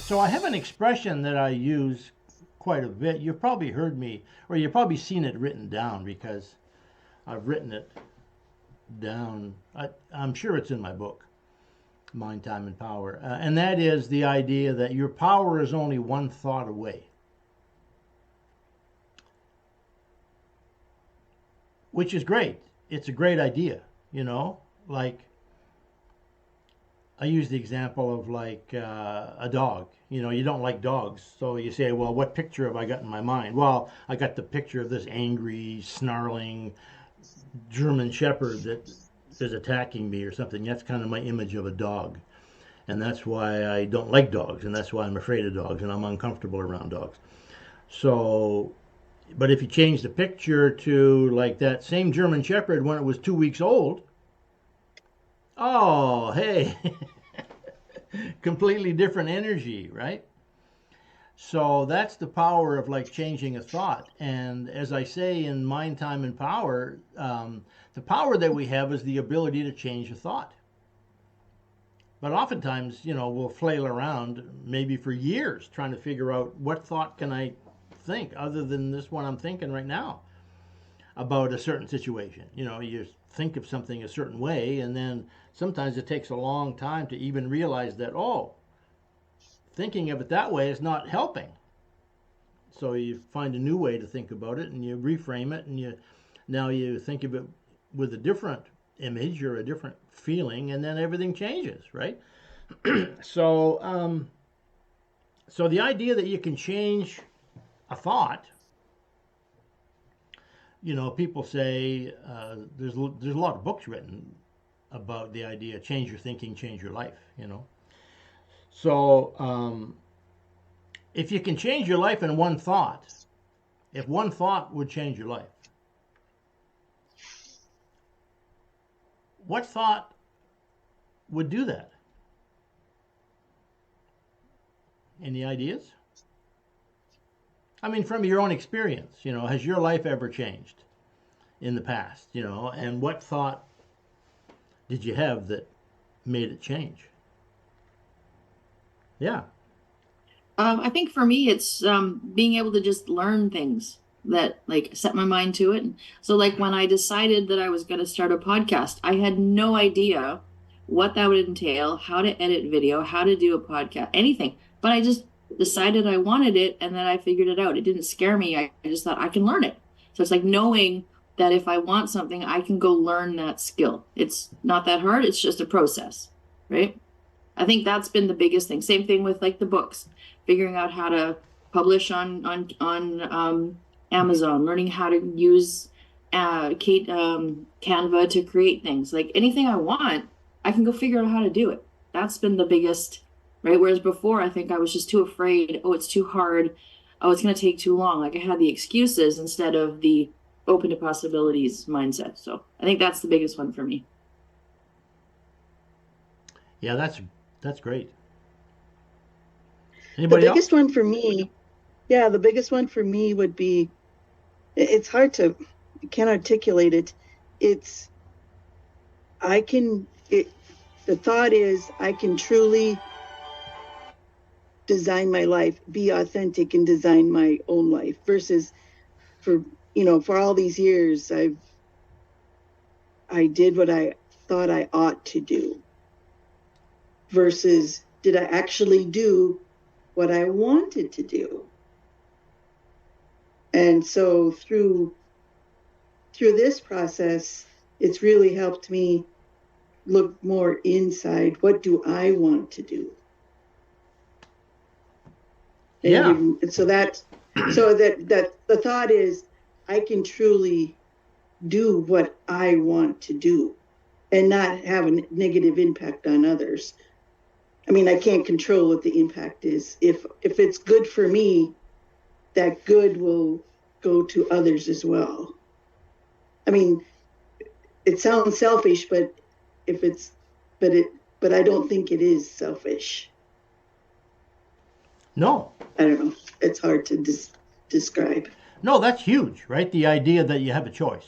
So I have an expression that I use quite a bit. You've probably heard me, or you've probably seen it written down because I've written it down. I'm sure it's in my book, Mind, Time, and Power. And that is the idea that your power is only one thought away, which is great. It's a great idea, you know? Like, I use the example of like a dog. You know, you don't like dogs, so you say, well, what picture have I got in my mind? Well, I got the picture of this angry, snarling German Shepherd that is attacking me or something. That's kind of my image of a dog. And that's why I don't like dogs, and that's why I'm afraid of dogs, and I'm uncomfortable around dogs. So, but if you change the picture to like that same German Shepherd when it was 2 weeks old, oh, hey, completely different energy, right? So that's the power of like changing a thought. And as I say in Mind, Time, and Power, the power that we have is the ability to change a thought. But oftentimes, you know, we'll flail around maybe for years trying to figure out what thought can I think other than this one I'm thinking right now about a certain situation. You know, you think of something a certain way, and then sometimes it takes a long time to even realize that, oh, thinking of it that way is not helping. So you find a new way to think about it, and you reframe it, and you think of it with a different image or a different feeling, and then everything changes, right? So, so the idea that you can change a thought, you know, people say there's a lot of books written about the idea change your thinking, change your life. You know, so if you can change your life in one thought, if one thought would change your life, what thought would do that? Any ideas? I mean, from your own experience, you know, has your life ever changed in the past, you know, and what thought did you have that made it change? Yeah. I think for me, it's being able to just learn things that like set my mind to it. So, like when I decided that I was going to start a podcast, I had no idea what that would entail, how to edit video, how to do a podcast, anything. But I just decided I wanted it, and then I figured it out. It didn't scare me. I just thought I can learn it. So it's like knowing that if I want something, I can go learn that skill. It's not that hard. It's just a process, right? I think that's been the biggest thing. Same thing with like the books, figuring out how to publish on Amazon, learning how to use Kate Canva to create things. Like anything I want, I can go figure out how to do it. That's been the biggest, right? Whereas before, I think I was just too afraid. Oh, it's too hard. Oh, it's going to take too long. Like I had the excuses instead of the open to possibilities mindset. So I think that's the biggest one for me. Yeah, that's great. The Anybody else? biggest one for me, yeah, the biggest one for me would be it's hard to, I can't articulate it. It's, I can, it, the thought is I can truly design my life, be authentic and design my own life versus for, for all these years, I did what I thought I ought to do versus did I actually do what I wanted to do? And so through this process, it's really helped me look more inside. What do I want to do? Yeah. And so that the thought is I can truly do what I want to do and not have a negative impact on others. I mean, I can't control what the impact is. If it's good for me, that good will go to others as well. I mean, it sounds selfish, but if it's but it but I don't think it is selfish. No. I don't know. It's hard to describe. No, that's huge, right? The idea that you have a choice.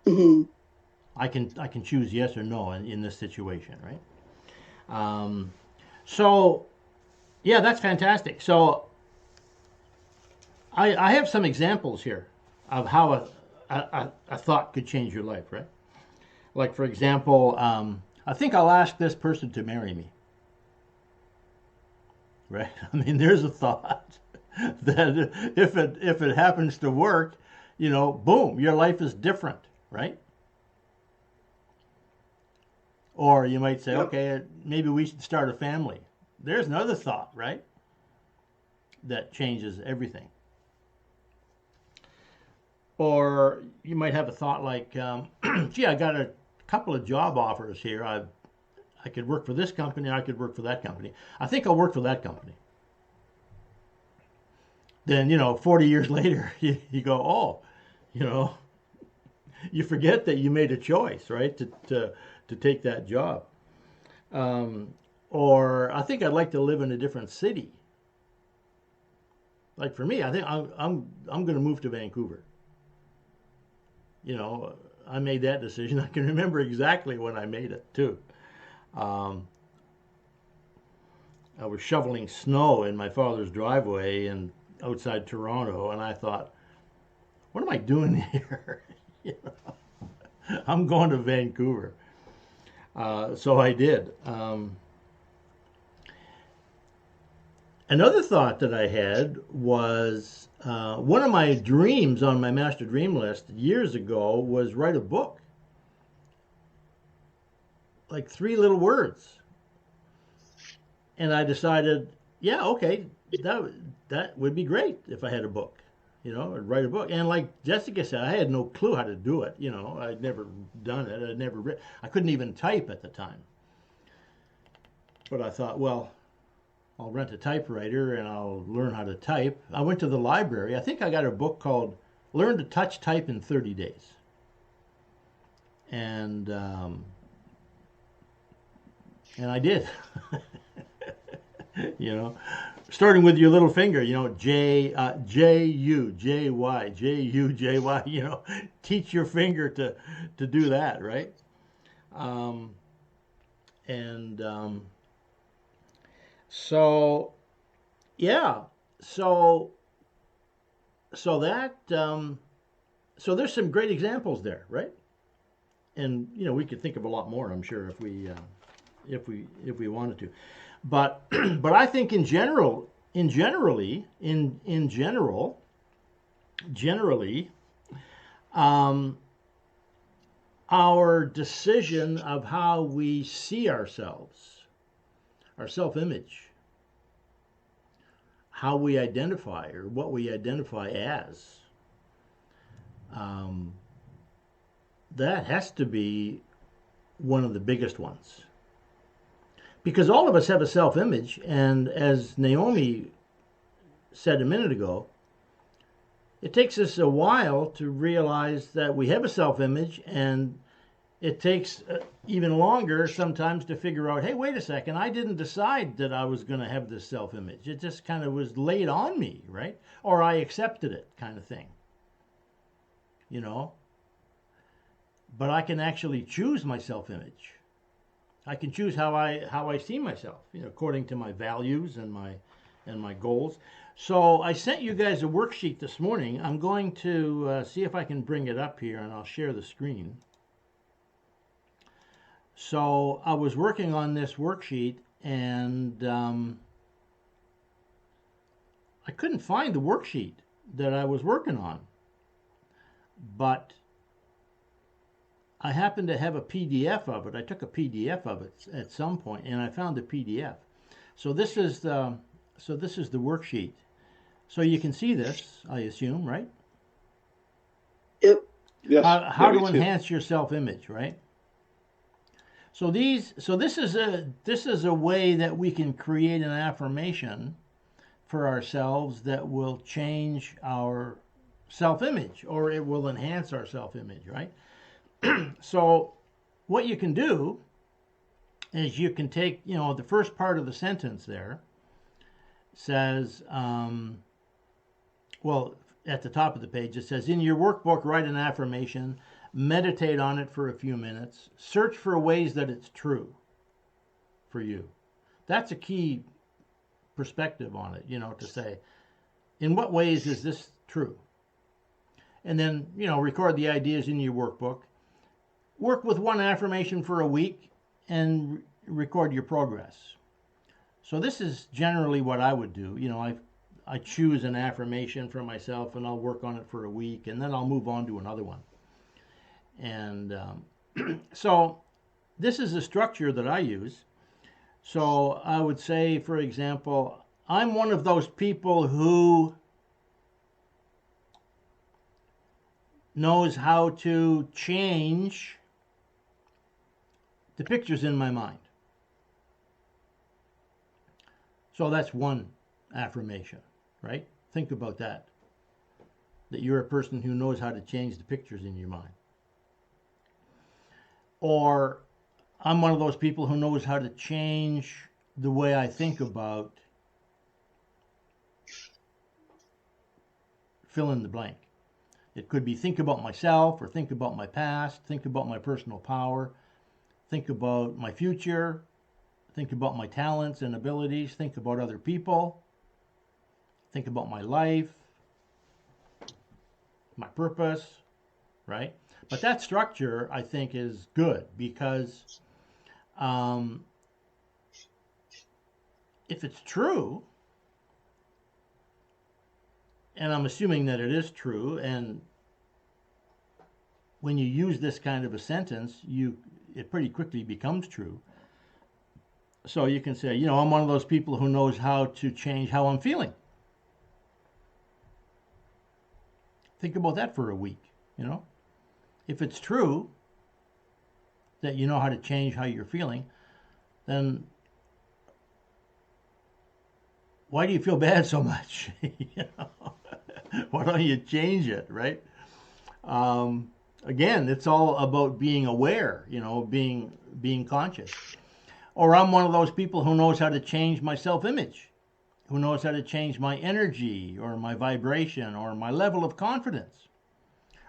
Mm-hmm. I can choose yes or no in this situation, right? Um, so Yeah, that's fantastic. So I have some examples here of how a thought could change your life, right? Like, for example, I think I'll ask this person to marry me, right? I mean, there's a thought that if it happens to work, boom, your life is different, right? Or you might say, Yep. okay, maybe we should start a family. There's another thought, right? That changes everything. Or you might have a thought like, gee, I got a couple of job offers here. I could work for this company, I could work for that company. I think I'll work for that company. Then, 40 years later, you go, oh, you know, you forget that you made a choice, right, to take that job. Or I think I'd like to live in a different city. Like for me, I think I'm going to move to Vancouver. I made that decision. I can remember exactly when I made it too. Um, I was shoveling snow in my father's driveway and outside Toronto, and I thought, "What am I doing here?" You know, I'm going to Vancouver. So I did. Another thought that I had was one of my dreams on my master dream list years ago was write a book, like 3 little words. And I decided, yeah, okay, that would be great if I had a book, I'd write a book. And like Jessica said, I had no clue how to do it. I'd never done it. I'd never written. I couldn't even type at the time. But I thought, well, I'll rent a typewriter and I'll learn how to type. I went to the library. I think I got a book called Learn to Touch Type in 30 Days. And I did. Starting with your little finger, J-U, J-Y, J-U, J-Y, teach your finger to do that, right? And so, yeah, so that, so there's some great examples there, right? And, we could think of a lot more, I'm sure, if we wanted to. But but I think generally, our decision of how we see ourselves, our self-image, how we identify or what we identify as, that has to be one of the biggest ones. Because all of us have a self-image, and as Naomi said a minute ago, it takes us a while to realize that we have a self-image, and it takes even longer sometimes to figure out, hey, wait a second, I didn't decide that I was going to have this self-image. It just kind of was laid on me, right? Or I accepted it, kind of thing. But I can actually choose my self-image. I can choose how I see myself, according to my values and my goals. So I sent you guys a worksheet this morning. I'm going to see if I can bring it up here, and I'll share the screen. So I was working on this worksheet, and I couldn't find the worksheet that I was working on, but I happened to have a PDF of it. I took a PDF of it at some point, and I found the PDF. So this is the worksheet. So you can see this, I assume, right? Yep. Yes. How me to too. enhance your self-image, right? So this is a way that we can create an affirmation for ourselves that will change our self-image, or it will enhance our self-image, right? So what you can do is you can take, the first part of the sentence there says, well, at the top of the page, it says, in your workbook, write an affirmation, meditate on it for a few minutes, search for ways that it's true for you. That's a key perspective on it, to say, in what ways is this true? And then, record the ideas in your workbook. Work with one affirmation for a week and record your progress. So this is generally what I would do. I choose an affirmation for myself and I'll work on it for a week and then I'll move on to another one. And so this is a structure that I use. So I would say, for example, I'm one of those people who knows how to change the pictures in my mind. So that's one affirmation, right? Think about that. That you're a person who knows how to change the pictures in your mind. Or I'm one of those people who knows how to change the way I think about fill in the blank. It could be think about myself or think about my past, think about my personal power, think about my future, think about my talents and abilities, think about other people, think about my life, my purpose, right? But that structure, I think, is good because if it's true, and I'm assuming that it is true, and when you use this kind of a sentence, it pretty quickly becomes true. So you can say, I'm one of those people who knows how to change how I'm feeling. Think about that for a week, If it's true that you know how to change how you're feeling, then why do you feel bad so much? Why don't you change it, right? Again, it's all about being aware, being conscious. Or I'm one of those people who knows how to change my self-image, who knows how to change my energy or my vibration or my level of confidence,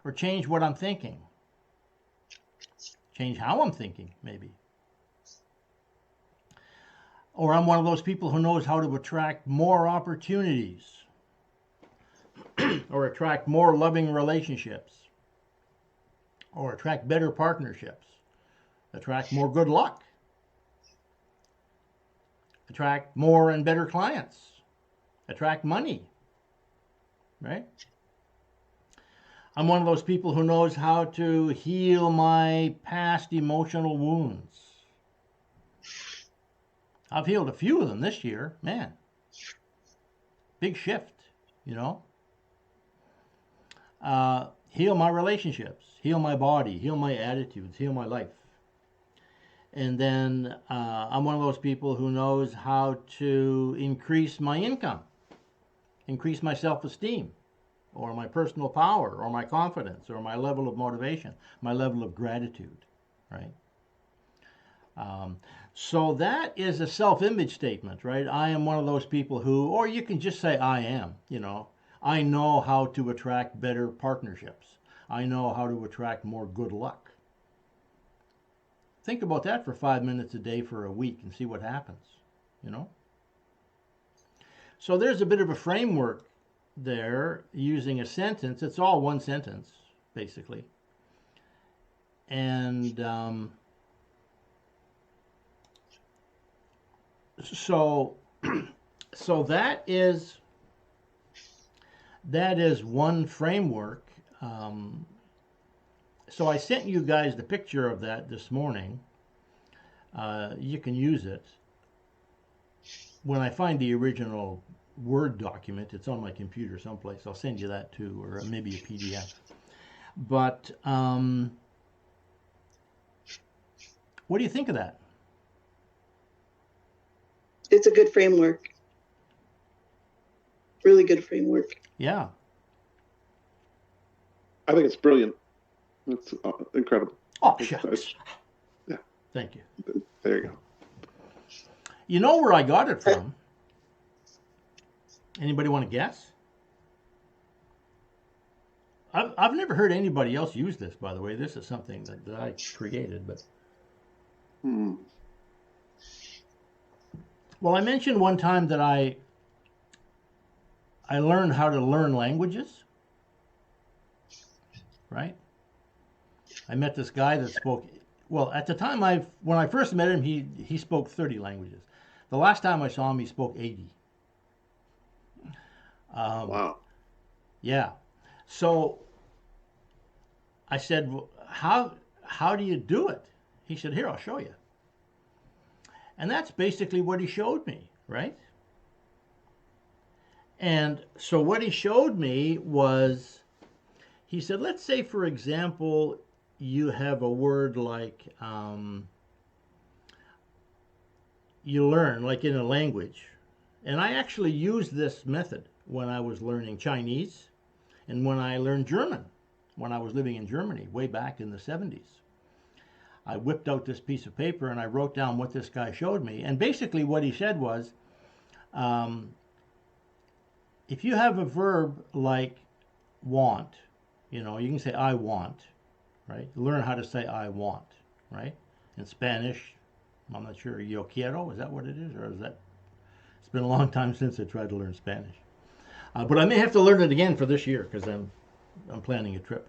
or change what I'm thinking, change how I'm thinking, maybe. Or I'm one of those people who knows how to attract more opportunities or attract more loving relationships or attract better partnerships, attract more good luck, attract more and better clients, attract money, right? I'm one of those people who knows how to heal my past emotional wounds. I've healed a few of them this year, man. Big shift, Heal my relationships, heal my body, heal my attitudes, heal my life. And then I'm one of those people who knows how to increase my income, increase my self-esteem, or my personal power, or my confidence, or my level of motivation, my level of gratitude, right? So that is a self-image statement, right? I am one of those people who, or you can just say I am, I know how to attract better partnerships. I know how to attract more good luck. Think about that for 5 minutes a day for a week and see what happens, So there's a bit of a framework there using a sentence. It's all one sentence, basically. And so that is one framework. So I sent you guys the picture of that this morning. You can use it. When I find the original Word document, it's on my computer someplace. I'll send you that too, or maybe a PDF. But what do you think of that? It's a good framework. Really good framework. Yeah. I think it's brilliant. It's incredible. Oh, shucks. Yeah. Thank you. There you go. You know where I got it from? Anybody want to guess? I've never heard anybody else use this, by the way. This is something that I created, but Well, I mentioned one time that I learned how to learn languages, right? I met this guy that spoke, well, at the time when I first met him, he spoke 30 languages. The last time I saw him, he spoke 80. Wow. Yeah. So I said, "Well, how do you do it?" He said, "Here, I'll show you." And that's basically what he showed me, right? And so what he showed me was, he said, let's say, for example, you have a word like, you learn, like in a language. And I actually used this method when I was learning Chinese and when I learned German, when I was living in Germany way back in the 70s. I whipped out this piece of paper and I wrote down what this guy showed me. And basically what he said was, um, if you have a verb like want, you know, you can say I want, right? Learn how to say I want, right? In Spanish, I'm not sure, yo quiero, is that what it is? Or is that, it's been a long time since I tried to learn Spanish. But I may have to learn it again for this year because I'm planning a trip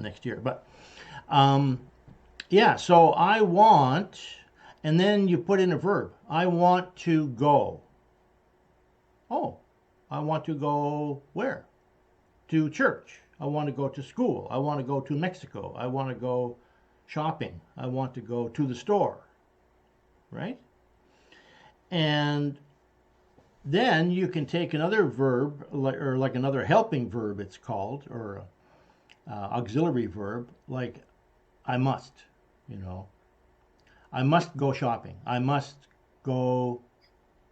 next year. But yeah, so I want, and then you put in a verb. I want to go. Oh, I want to go where? To church. I want to go to school. I want to go to Mexico. I want to go shopping. I want to go to the store. Right? And then you can take another verb, or like another helping verb, it's called, or auxiliary verb, like I must, you know. I must go shopping. I must go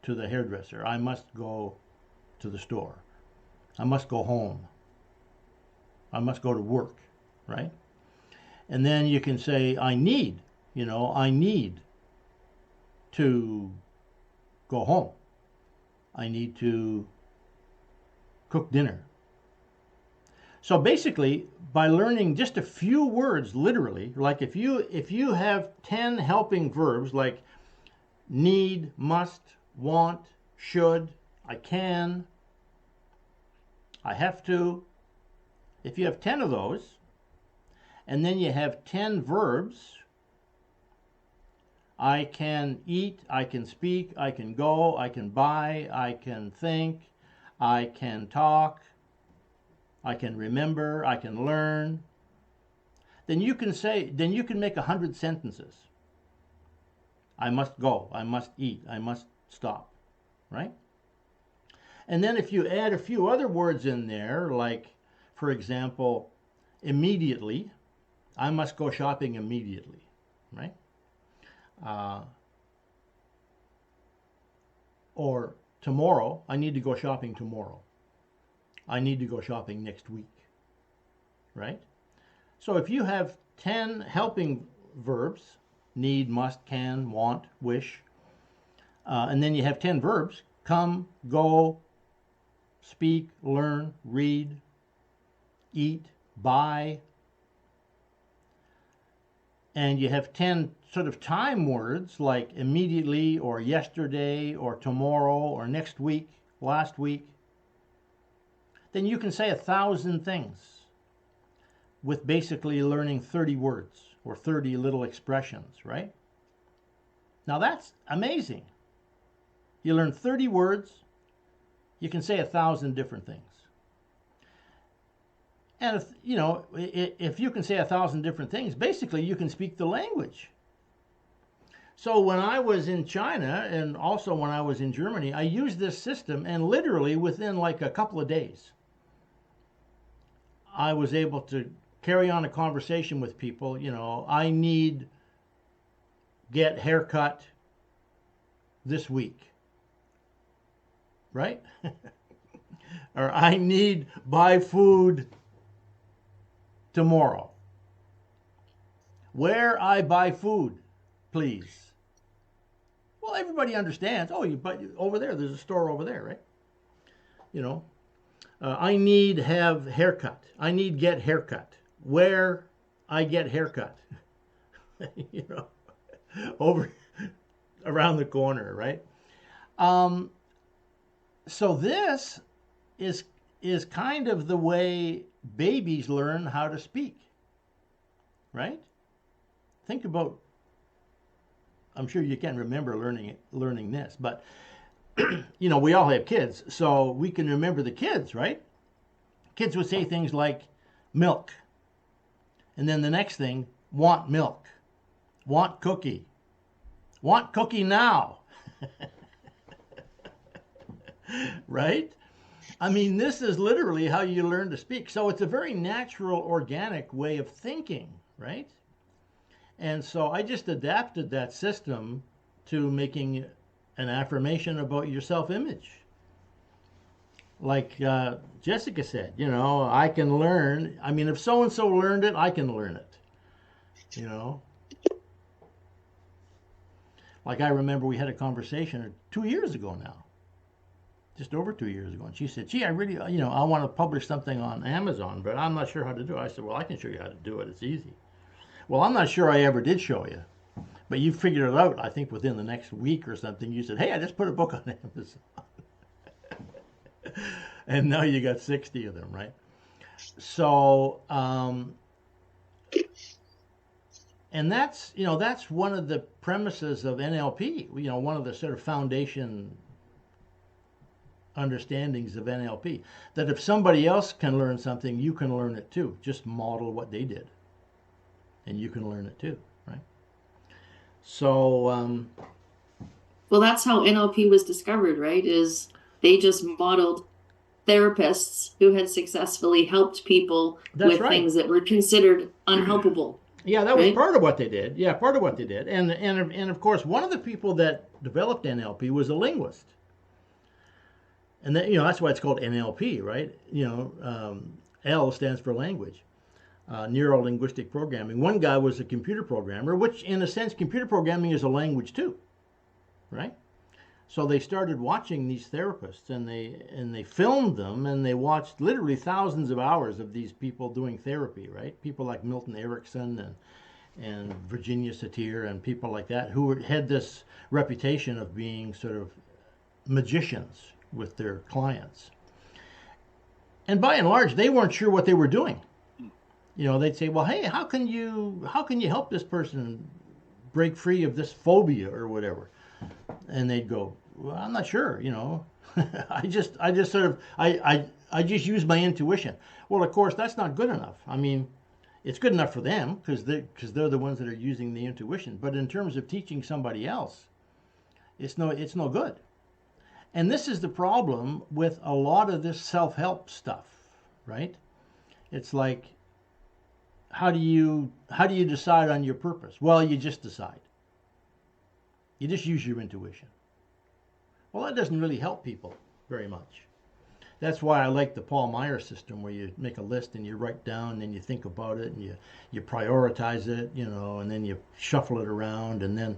to the hairdresser. I must go to the store. I must go home. I must go to work, right? And then you can say, I need, you know, I need to go home. I need to cook dinner. So basically, by learning just a few words, literally, like if you have 10 helping verbs like need, must, want, should, I can, I have to, if you have 10 of those, and then you have 10 verbs, I can eat, I can speak, I can go, I can buy, I can think, I can talk, I can remember, I can learn, then you can make 100 sentences. I must go, I must eat, I must stop, right? And then if you add a few other words in there, like, for example, immediately, I must go shopping immediately, right? Or tomorrow, I need to go shopping tomorrow. I need to go shopping next week, right? So if you have 10 helping verbs, need, must, can, want, wish, and then you have 10 verbs, come, go, speak, learn, read, eat, buy, and you have 10 sort of time words like immediately or yesterday or tomorrow or next week, last week, then you can say 1,000 things with basically learning 30 words or 30 little expressions, right? Now that's amazing. You learn 30 words, you can say 1,000 different things. And if you know, if you can say 1,000 different things, basically you can speak the language. So when I was in China and also when I was in Germany, I used this system, and literally within like a couple of days, I was able to carry on a conversation with people. You know, I need get haircut this week, right? Or I need buy food tomorrow. Where I buy food, please. Well, everybody understands. Oh, you buy over there. There's a store over there, right? You know, I need have haircut. I need get haircut. Where I get haircut. You know, over around the corner, right? Um, so this is kind of the way babies learn how to speak, right? Think about. I'm sure you can remember learning this, but we all have kids, so we can remember the kids, right? Kids would say things like milk, and then the next thing, want milk, want cookie now, right? I mean, this is literally how you learn to speak. So it's a very natural, organic way of thinking, right? And so I just adapted that system to making an affirmation about your self-image. Like Jessica said, I can learn. I mean, if so-and-so learned it, I can learn it. Like I remember we had a conversation 2 years ago now, just over 2 years ago. And she said, gee, I really, I want to publish something on Amazon, but I'm not sure how to do it. I said, well, I can show you how to do it. It's easy. Well, I'm not sure I ever did show you, but you figured it out, I think, within the next week or something. You said, hey, I just put a book on Amazon. And now you got 60 of them, right? So, and that's one of the premises of NLP, one of the sort of foundation understandings of NLP, that if somebody else can learn something, you can learn it too. Just model what they did, and you can learn it too, right? So, Well, that's how NLP was discovered, right? Is they just modeled therapists who had successfully helped people That's with right. things that were considered unhelpable. Yeah, that was Right? part of what they did. Yeah, part of what they did. And of course, one of the people that developed NLP was a linguist. And that, that's why it's called NLP, right? L stands for language, neuro linguistic programming. One guy was a computer programmer, which in a sense, computer programming is a language too, right? So they started watching these therapists, and they filmed them, and they watched literally thousands of hours of these people doing therapy, right? People like Milton Erickson and Virginia Satir and people like that, who had this reputation of being sort of magicians with their clients. And by and large, they weren't sure what they were doing. They'd say, well, hey, how can you help this person break free of this phobia or whatever? And they'd go, well, I'm not sure, I just sort of, I just use my intuition. Well, of course, that's not good enough. I mean, it's good enough for them because they're the ones that are using the intuition. But in terms of teaching somebody else, it's no good. And this is the problem with a lot of this self-help stuff, right? It's like, how do you decide on your purpose? Well, you just decide. You just use your intuition. Well, that doesn't really help people very much. That's why I like the Paul Meyer system, where you make a list and you write down and you think about it and you prioritize it, and then you shuffle it around, and then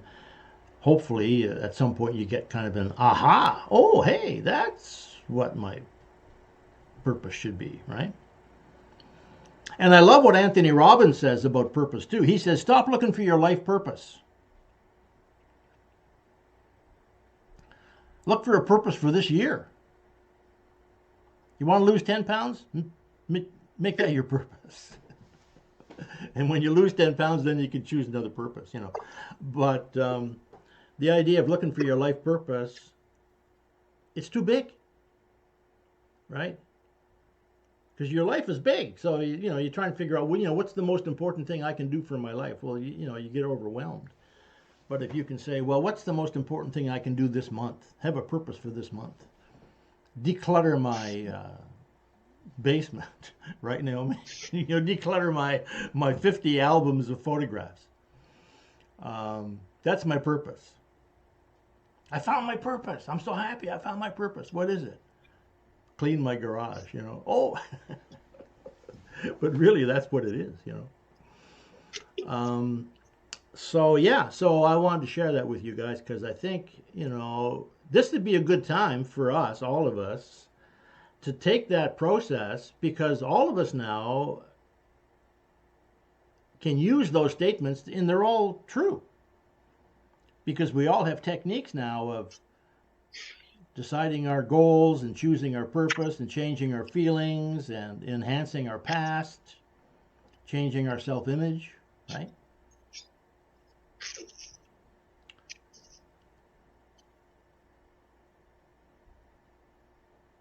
hopefully at some point you get kind of an aha. Oh, hey, that's what my purpose should be, right? And I love what Anthony Robbins says about purpose too. He says, stop looking for your life purpose. Look for a purpose for this year. You want to lose 10 pounds? Make that your purpose. And when you lose 10 pounds, then you can choose another purpose, But the idea of looking for your life purpose, it's too big, right? Because your life is big. So, you try and figure out, what's the most important thing I can do for my life? Well, you get overwhelmed. But if you can say, well, what's the most important thing I can do this month? Have a purpose for this month. Declutter my basement, right, Naomi? Declutter my 50 albums of photographs. That's my purpose. I found my purpose. I'm so happy I found my purpose. What is it? Clean my garage, Oh, but really that's what it is, So I wanted to share that with you guys because I think, this would be a good time for us, all of us, to take that process, because all of us now can use those statements and they're all true. Because we all have techniques now of deciding our goals and choosing our purpose and changing our feelings and enhancing our past, changing our self-image, right?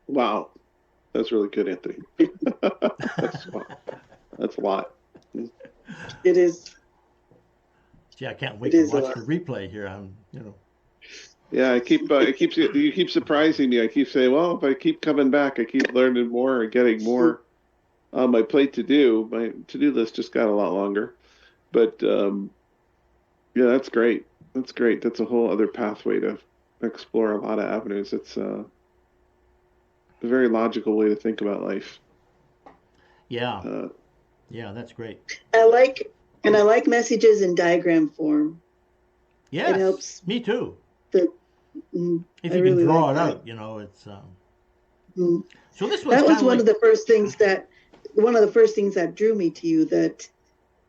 Wow. That's really good, Anthony. That's a lot. It is. Gee, I can't wait It to is a watch lot. the replay here. Yeah, you keep surprising me. I keep saying, well, if I keep coming back, I keep learning more and getting more on my plate to do. My to-do list just got a lot longer. But yeah, that's great. That's great. That's a whole other pathway to explore a lot of avenues. It's a very logical way to think about life. Yeah, Uh, yeah, that's great. I like messages in diagram form. Yes, It helps. me too. If I you can really draw like it that. out, it's. Mm. So this one's That kind was of one like. of the first things that drew me to you, that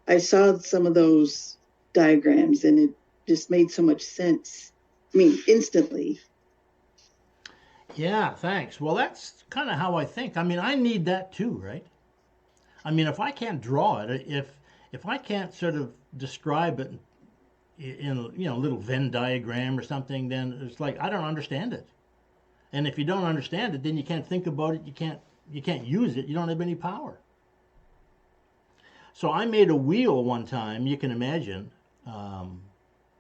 I saw some of those diagrams and it just made so much sense. I mean, instantly. Yeah, thanks. Well, that's kind of how I think. I mean, I need that too, right? I mean, if I can't draw it, if I can't sort of describe it in a little Venn diagram or something, then it's like I don't understand it. And if you don't understand it, then you can't think about it. You can't use it. You don't have any power. So I made a wheel one time. You can imagine. Um,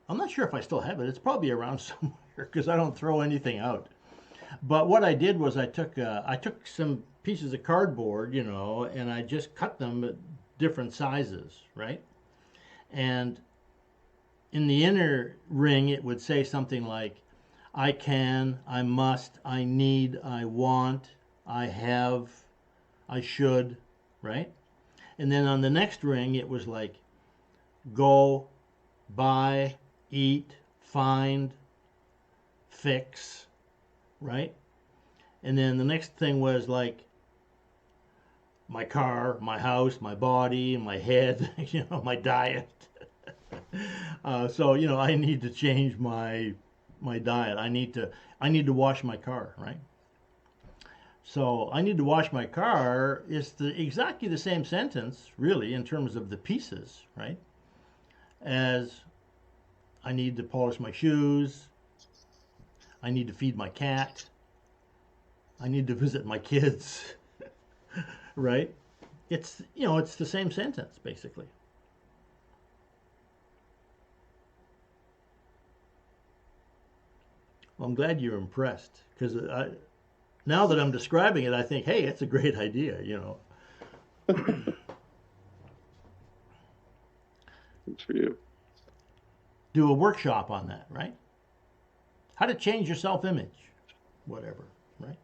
I'm not sure if I still have it. It's probably around somewhere because I don't throw anything out. But what I did was I took some pieces of cardboard, and I just cut them at different sizes, right? And in the inner ring, it would say something like, I can, I must, I need, I want, I have, I should, right? And then on the next ring, it was like, go, buy, eat, find, fix, right? And then the next thing was like my car, my house, my body, my head, my diet. So I need to change my diet. I need to wash my car, right? So I need to wash my car is exactly the same sentence, really, in terms of the pieces, right? As I need to polish my shoes, I need to feed my cat, I need to visit my kids, right? It's the same sentence basically. Well, I'm glad you're impressed because now that I'm describing it, I think, hey, it's a great idea. It's for you. Do a workshop on that, right? How to change your self-image, whatever, right?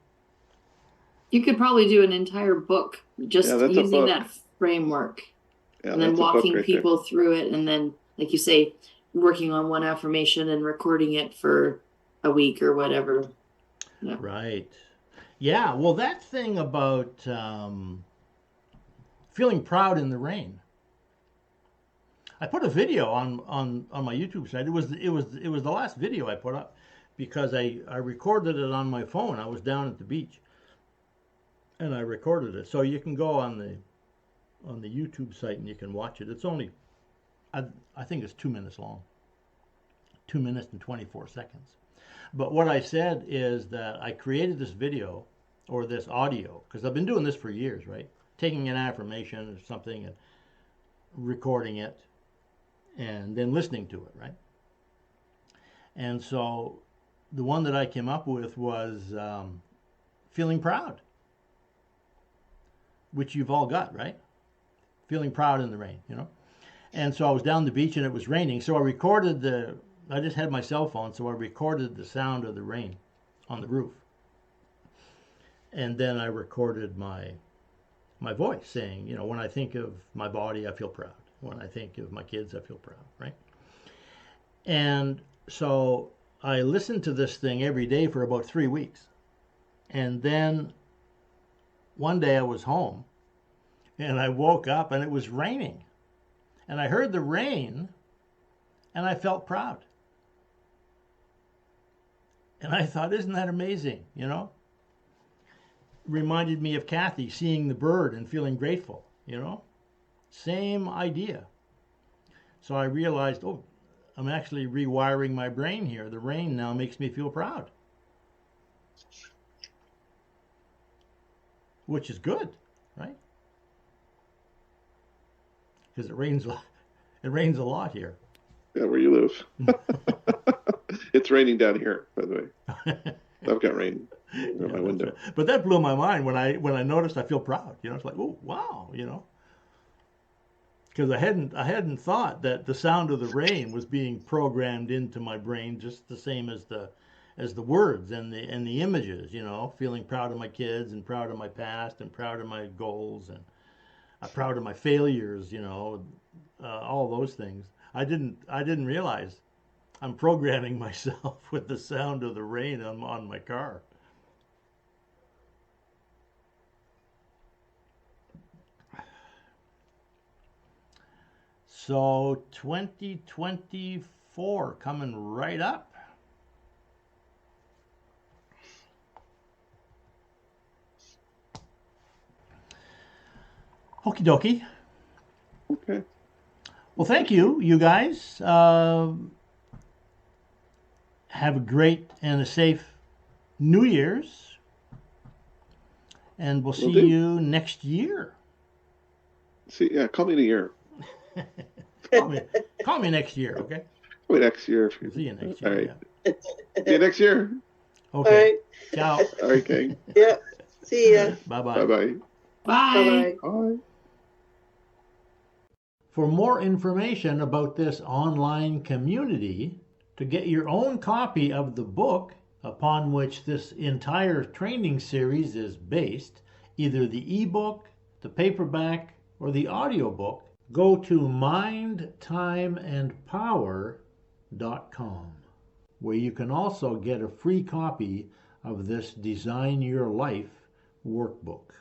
You could probably do an entire book just Yeah, that's a using book. that framework Yeah, and then that's a book walking right there. people through it. And then, like you say, working on one affirmation and recording it for a week or whatever. Yeah. Right. Yeah. Well, that thing about feeling proud in the rain. I put a video on my YouTube site. It was the last video I put up because I recorded it on my phone. I was down at the beach and I recorded it. So you can go on the YouTube site and you can watch it. It's only I think it's 2 minutes long. 2 minutes and 24 seconds. But what I said is that I created this video or this audio because I've been doing this for years, right? Taking an affirmation or something and recording it and then listening to it, right? And so the one that I came up with was feeling proud, which you've all got, right? Feeling proud in the rain. And so I was down the beach and it was raining. So I just had my cell phone, so I recorded the sound of the rain on the roof. And then I recorded my voice saying, when I think of my body, I feel proud. When I think of my kids, I feel proud, right? And so I listened to this thing every day for about 3 weeks. And then one day I was home and I woke up and it was raining. And I heard the rain and I felt proud. And I thought, isn't that amazing? You know, reminded me of Kathy seeing the bird and feeling grateful, you know, same idea. So I realized, oh, I'm actually rewiring my brain here. The rain now makes me feel proud, which is good, right? Because it rains a lot here. Yeah, where you live. It's raining down here, by the way. I've got rain in my window. Right. But that blew my mind when I noticed. I feel proud. You know, it's like, oh wow, you know, because I hadn't thought that the sound of the rain was being programmed into my brain just the same as the words and the images. You know, feeling proud of my kids and proud of my past and proud of my goals and proud of my failures. You know, all those things. I didn't realize I'm programming myself with the sound of the rain on my car. So 2024 coming right up. Okie dokie. Okay. Well, thank you, you guys. Have a great and a safe New Year's. And we'll see you next year. See, yeah, call me in a year. Call me next year, okay? Call me next year. See you next year. All right. Yeah. See you next year. Okay. All right. Ciao. All right, gang. Yeah. See ya. Bye-bye. Bye-bye. Bye. Bye-bye. Bye. For more information about this online community, to get your own copy of the book upon which this entire training series is based, either the ebook, the paperback, or the audiobook, go to mindtimeandpower.com, where you can also get a free copy of this Design Your Life workbook.